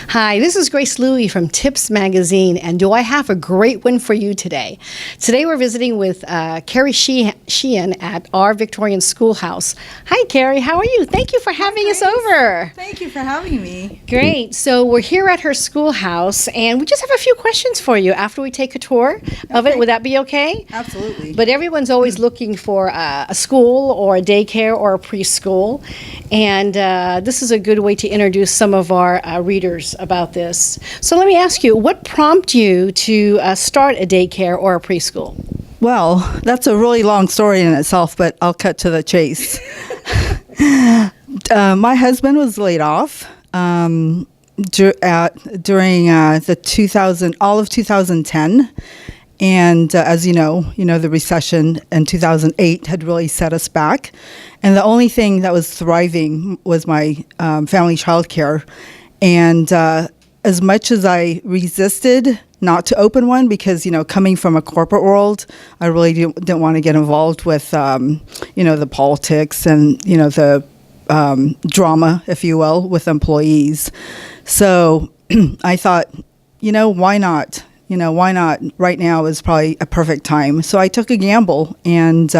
Hi, this is Grace Louie from Tips Magazine, and do I have a great one for you today? Today we're visiting with Carrie Sheehan at our Victorian Schoolhouse. Hi, Carrie. How are you? Thank you for having us over. Thank you for having me. Great. So we're here at her schoolhouse, and we just have a few questions for you after we take a tour of it. Would that be okay? Absolutely. But everyone's always looking for a school or a daycare or a preschool, and this is a good way to introduce some of our readers about this. So let me ask you, what prompted you to start a daycare or a preschool? Well, that's a really long story in itself, but I'll cut to the chase. My husband was laid off during all of 2010. And as you know, the recession in 2008 had really set us back. And the only thing that was thriving was my family childcare. And as much as I resisted not to open one, because, coming from a corporate world, I really didn't want to get involved with, the politics and, the drama, if you will, with employees. So I thought, why not? Why not? Right now is probably a perfect time. So I took a gamble, and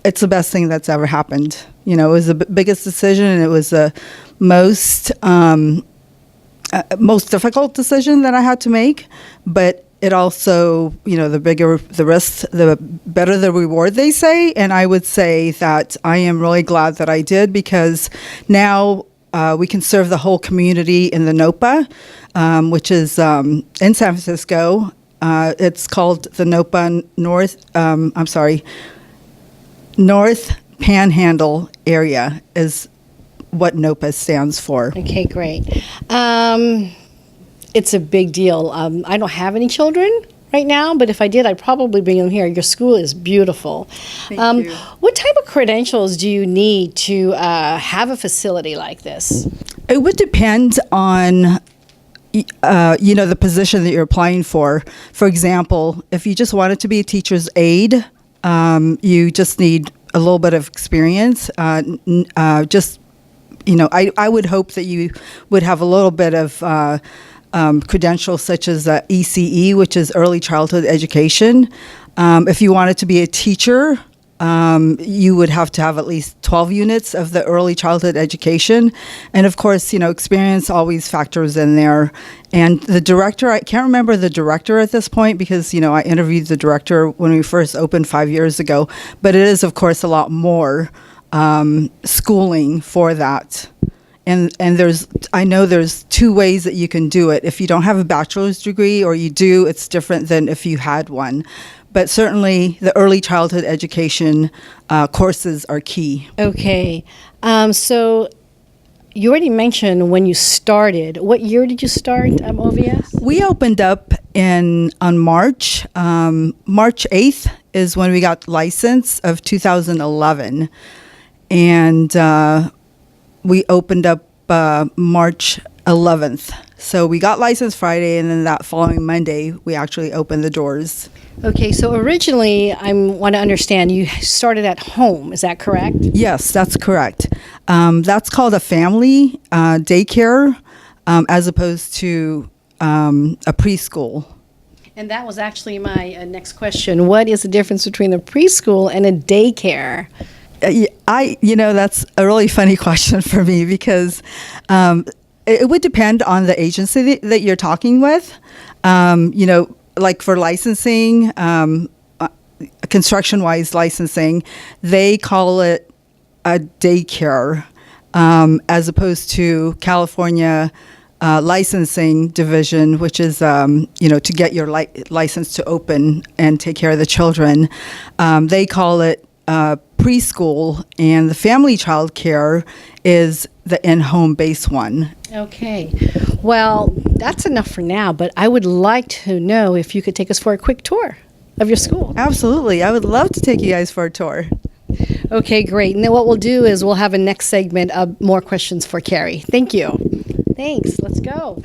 it's the best thing that's ever happened. It was the biggest decision, and it was the most difficult decision that I had to make. But it also, the bigger the risk, the better the reward, they say. And I would say that I am really glad that I did, because now we can serve the whole community in the NOPA, which is in San Francisco. It's called the NOPA North Panhandle area is what NOPA stands for. Okay, great. It's a big deal. I don't have any children right now, but if I did, I'd probably bring them here. Your school is beautiful. Thank you. What type of credentials do you need to have a facility like this? It would depend on the position that you're applying for. For example, if you just wanted to be a teacher's aide, you just need a little bit of experience. I would hope that you would have a little bit of credentials such as ECE, which is early childhood education. If you wanted to be a teacher, you would have to have at least 12 units of the early childhood education. And of course, experience always factors in there. And the director, I can't remember the director at this point, because, I interviewed the director when we first opened 5 years ago. But it is, of course, a lot more schooling for that. And I know there's two ways that you can do it. If you don't have a bachelor's degree, or you do, it's different than if you had one. But certainly the early childhood education courses are key. Okay. So you already mentioned when you started. What year did you start, OVS? We opened up on March 8th is when we got license of 2011. And we opened up March 11th. So we got licensed Friday, and then that following Monday, we actually opened the doors. Okay, so originally, I want to understand, you started at home, is that correct? Yes, that's correct. That's called a family daycare, as opposed to a preschool. And that was actually my next question. What is the difference between a preschool and a daycare? That's a really funny question for me, because it would depend on the agency that you're talking with. Like for licensing, construction-wise licensing, they call it a daycare, as opposed to California licensing division, which is, to get your license to open and take care of the children. They call it preschool, and the family child care is the in-home base one. Okay. Well, that's enough for now, but I would like to know if you could take us for a quick tour of your school. Absolutely. I would love to take you guys for a tour. Okay, great. And then what we'll do is we'll have a next segment of more questions for Carrie. Thank you. Thanks. Let's go.